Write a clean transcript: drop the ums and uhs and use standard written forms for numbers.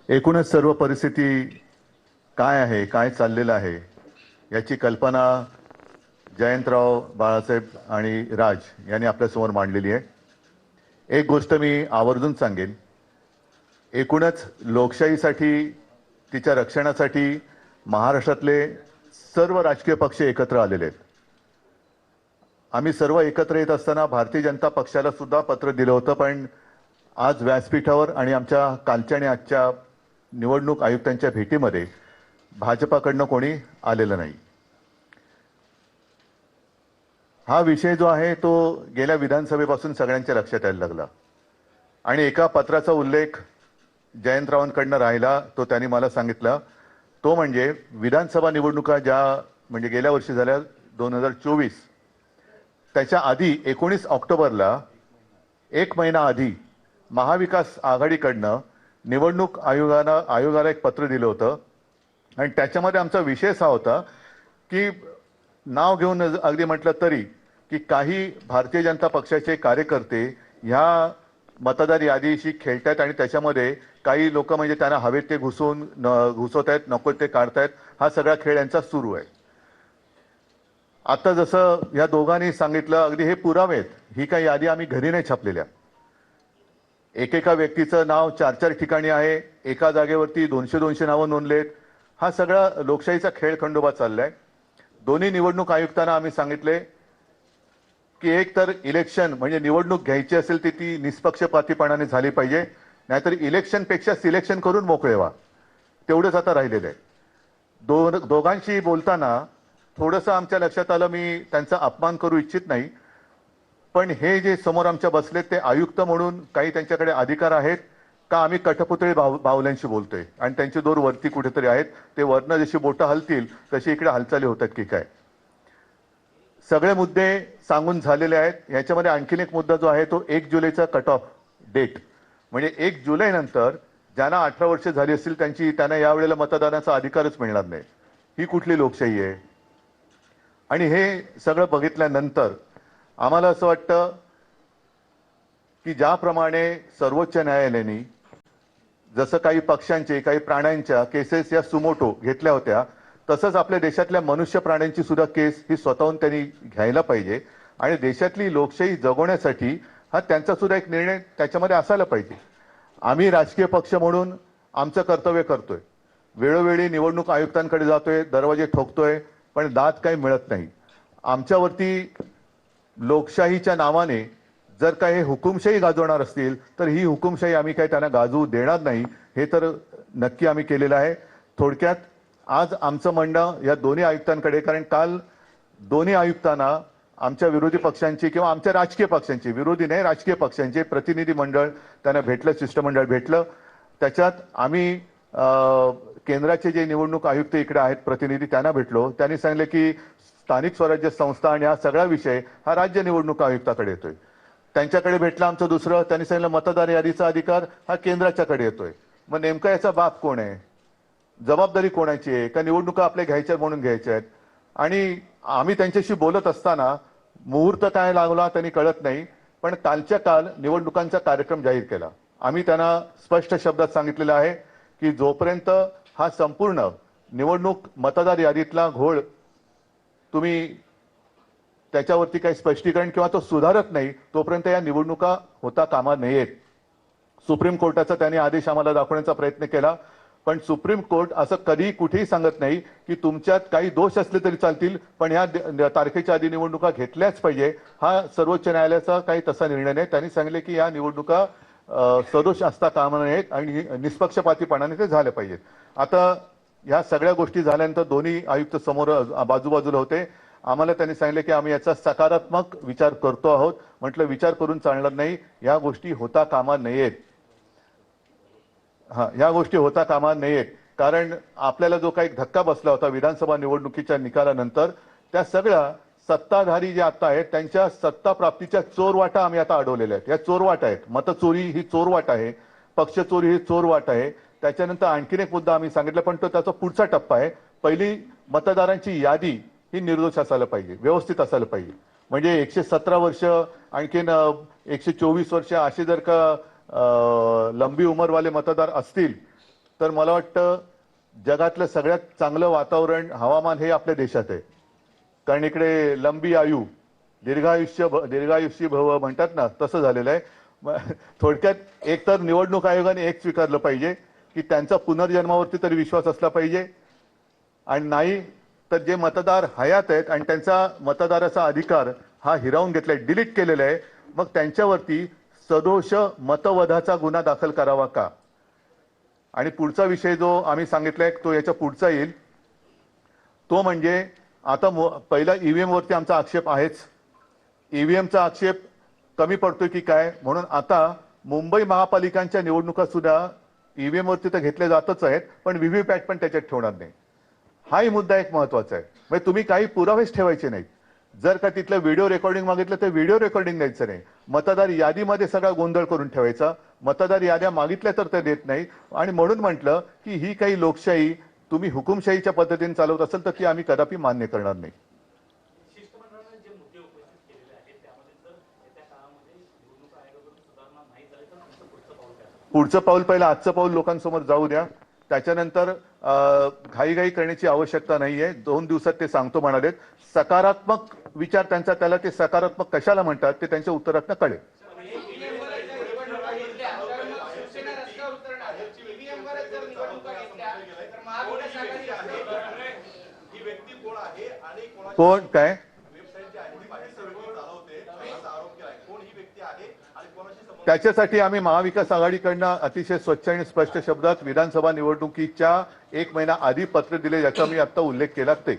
एकूणच सर्व परिस्थिती काय आहे, काय चाललेलं आहे याची कल्पना जयंतराव बाळासाहेब आणि राज यांनी आपल्यासमोर मांडलेली आहे. एक गोष्ट मी आवर्जून सांगेन, एकूणच लोकशाहीसाठी, तिच्या रक्षणासाठी महाराष्ट्रातले सर्व राजकीय पक्ष एकत्र आलेले आहेत. आम्ही सर्व एकत्र येत असताना भारतीय जनता पक्षाला सुद्धा पत्र दिलं होतं, पण आज व्यासपीठावर आणि आमच्या कालच्या आणि आजच्या निवडणूक आयुक्तांच्या भेटीमध्ये भाजपाकडनं कोणी आलेलं नाही. हा विषय जो आहे तो गेल्या विधानसभेपासून सगळ्यांच्या लक्षात यायला लागला आणि एका पत्राचा उल्लेख जयंतरावांकडनं राहिला, तो त्यांनी मला सांगितला. तो म्हणजे विधानसभा निवडणुका ज्या म्हणजे गेल्या वर्षी झाल्या 2024, त्याच्या आधी 19 ऑक्टोबरला एक महिना आधी महाविकास आघाडीकडनं निवडणूक आयोगाला एक पत्र दिलं होतं आणि त्याच्यामध्ये आमचा विषय असा होता की नाव घेऊन अगदी म्हटलं तरी की काही भारतीय जनता पक्षाचे कार्यकर्ते ह्या मतदार यादीशी खेळतात आणि त्याच्यामध्ये काही लोक म्हणजे त्यांना हवेत ते घुसवत आहेत, नको ते काढतायत. हा सगळा खेळ यांचा सुरू आहे. आता जसं या दोघांनी सांगितलं, अगदी हे पुरावे आहेत. ही काही यादी आम्ही घरी नाही छापलेल्या. एकेका व्यक्तीचं नाव 4-4 ठिकाणी आहे, एका जागेवरती 200-200 नावं नोंदलेत. हा सगळा लोकशाहीचा खेळ खंडोबा चाललाय. दोन्ही निवडणूक आयुक्तांना आम्ही सांगितले की एक तर इलेक्शन म्हणजे निवडणूक घ्यायची असेल तर ती निष्पक्षपातीपणाने झाली पाहिजे, नाहीतर इलेक्शनपेक्षा सिलेक्शन करून मोकळे व्हा. तेवढंच आता राहिलेलं आहे. दोघांशी बोलताना थोडंसं आमच्या लक्षात आलं, मी त्यांचा अपमान करू इच्छित नाही, पण हे जे समोर आमच्या बसलेत ते आयुक्त म्हणून काही त्यांच्याकडे अधिकार आहेत का आम्ही कठपुतळी बाहुल्यांशी बोलतोय आणि त्यांचे दोर वरती कुठेतरी आहेत. ते वरनं जशी बोटं हलतील तशी इकडे हालचाली होतात की काय. सगळे मुद्दे सांगून झालेले आहेत. याच्यामध्ये आणखीन एक मुद्दा जो आहे तो 1 जुलैचा कट ऑफ डेट, म्हणजे 1 जुलै नंतर ज्यांना 18 वर्ष झाली असतील त्यांना यावेळेला मतदानाचा अधिकारच मिळणार नाही. ही कुठली लोकशाही आहे. आणि हे सगळं बघितल्यानंतर आम्हाला असं वाटतं की ज्याप्रमाणे सर्वोच्च न्यायालयाने जसं काही पक्षांचे, काही प्राण्यांच्या केसेस या सुमोटो घेतल्या होत्या, तसंच आपल्या देशातल्या मनुष्य प्राण्यांची सुद्धा केस ही स्वतःहून त्यांनी घ्यायला पाहिजे आणि देशातली लोकशाही जगवण्यासाठी हा त्यांचा सुद्धा एक निर्णय त्याच्यामध्ये असायला पाहिजे. आम्ही राजकीय पक्ष म्हणून आमचं कर्तव्य करतोय. वेळोवेळी निवडणूक आयुक्तांकडे जातोय, दरवाजे ठोकतोय, पण दाद काही मिळत नाही. आमच्यावरती लोकशाहीच्या नावाने जर का हे हुकुमशाही गाजवणार असतील तर ही हुकुमशाही आम्ही काही त्यांना गाजवू देणार नाही, हे तर नक्की आम्ही केलेलं आहे. थोडक्यात आज आमचं म्हणणं या दोन्ही आयुक्तांकडे, कारण काल दोन्ही आयुक्तांना आमच्या विरोधी पक्षांची किंवा आमच्या राजकीय पक्षांची, विरोधी नाही राजकीय पक्षांचे प्रतिनिधी मंडळ त्यांना भेटलं, शिष्टमंडळ भेटलं. त्याच्यात आम्ही केंद्राचे जे निवडणूक आयुक्त इकडे आहेत प्रतिनिधी त्यांना भेटलो. त्यांनी सांगितलं की स्थानिक स्वराज्य संस्था आणि हा सगळा विषय हा राज्य निवडणूक आयुक्ताकडे येतोय. त्यांच्याकडे भेटलं आमचं दुसरं, त्यांनी सांगितलं मतदार यादीचा अधिकार हा केंद्राच्याकडे येतोय. मग नेमका याचा बाप कोण आहे, जबाबदारी कोणाची आहे, का निवडणुका आपल्या घ्यायच्या म्हणून घ्यायच्या आहेत. आणि आम्ही त्यांच्याशी बोलत असताना मुहूर्त काय लागला त्यांनी कळत नाही, पण कालच्या काल निवडणुकांचा कार्यक्रम जाहीर केला. आम्ही त्यांना स्पष्ट शब्दात सांगितलेलं आहे की जोपर्यंत हा संपूर्ण निवडणूक मतदार यादीतला घोळ तुम्ही त्याच्यावरती काही स्पष्टीकरण किंवा तो सुधारत नाही, तोपर्यंत या निवडणुका होता कामा नयेत. सुप्रीम कोर्टाचा त्यांनी आदेश आम्हाला दाखवण्याचा प्रयत्न केला, पण सुप्रीम कोर्ट असं कधी कुठेही सांगत नाही की तुमच्यात काही दोष असले तरी चालतील, पण ह्या तारखेच्या आधी निवडणुका घेतल्याच पाहिजे. हा सर्वोच्च न्यायालयाचा काही तसा निर्णय नाही. त्यांनी सांगितले की या निवडणुका सदोष असता कामा नयेत आणि निष्पक्षपातीपणाने ते झाले पाहिजेत. आता या सगळ्या गोष्टी झाल्यानंतर दोन्ही आयुक्त समोर बाजूबाजूला होते. आम्हाला त्यांनी सांगितले की आम्ही याचा सकारात्मक विचार करतो आहोत. म्हटलं विचार करून चालणार नाही, या गोष्टी होता कामा नयेत. या गोष्टी होता कामा नयेत, कारण आपल्याला जो काही धक्का बसला होता विधानसभा निवडणुकीच्या निकालानंतर, त्या सगळ्या सत्ताधारी जे आता आहेत त्यांच्या सत्ता प्राप्तीच्या चोरवाटा आम्ही आता अडवलेल्या आहेत. या चोरवाटा आहेत. मतचोरी ही चोरवाट आहे, पक्ष चोरी ही चोरवाट आहे. त्याच्यानंतर आणखीन एक मुद्दा आम्ही सांगितला, पण तो त्याचा पुढचा टप्पा आहे. पहिली मतदारांची यादी ही निर्दोष असायला पाहिजे, व्यवस्थित असायला पाहिजे. म्हणजे 117 वर्ष आणखीन 124 वर्ष असे जर का लंबी उमरवाले मतदार असतील तर मला वाटतं जगातलं सगळ्यात चांगलं वातावरण हवामान हे आपल्या देशात आहे. कारण इकडे लंबी आयु दीर्घायुष्य भव म्हणतात ना, तसं झालेलं आहे. थोडक्यात एक तर निवडणूक आयोगाने एक स्वीकारलं पाहिजे की त्यांचा पुनर्जन्मावरती तरी विश्वास असला पाहिजे, आणि नाही तर जे मतदार हयात आहेत आणि त्यांचा मतदाराचा अधिकार हा हिरावून घेतलाय, डिलीट केलेला आहे, मग त्यांच्यावरती सदोष मतवधाचा गुन्हा दाखल करावा का? आणि पुढचा विषय जो आम्ही सांगितलाय तो याच्या पुढचा येईल, तो म्हणजे आता पहिला ईव्हीएम वरती आमचा आक्षेप आहेच. ईव्हीएमचा आक्षेप कमी पडतोय की काय, म्हणून आता मुंबई महापालिकांच्या निवडणुका सुद्धा ईव्हीएम वरती तर घेतल्या जातच आहेत, पण व्हीव्हीपॅट पण त्याच्यात ठेवणार नाही. हाही मुद्दा एक महत्वाचा आहे. म्हणजे तुम्ही काही पुरावेच ठेवायचे नाहीत. जर का तिथलं व्हिडिओ रेकॉर्डिंग मागितलं तर व्हिडिओ रेकॉर्डिंग द्यायचं नाही. मतदार यादीमध्ये सगळा गोंधळ करून ठेवायचा. मतदार याद्या मागितल्या तर ते देत नाही. आणि म्हणून म्हटलं की ही काही लोकशाही तुम्ही हुकुमशाहीच्या पद्धतीने चालवत असेल तर ती आम्ही कदापि मान्य करणार नाही. शिष्टमंडळाने जे मुद्दे उपस्थित केलेले आहेत त्यामध्ये जर येत्या काळामध्ये निवडणूक आयोगाकडून सुधारणा नाही झाली तर तुमचं पुढचं पाऊल काय? पुढचं पाऊल पहिलं आजचं पाऊल लोकांसमोर जाऊ द्या. त्याच्यानंतर घाईघाई करण्याची आवश्यकता नाहीये. 2 दिवसात ते सांगतो म्हणालेत. सकारात्मक विचार त्यांचा, त्याला ते सकारात्मक कशाला म्हणतात ते त्यांच्या उत्तरातनं कळेल. कोण काय त्याच्यासाठी आम्ही महाविकास आघाडीकडनं अतिशय स्वच्छ आणि स्पष्ट शब्दात विधानसभा निवडणुकीच्या 1 महिना आधी पत्र दिले, याचा मी आता उल्लेख केला ते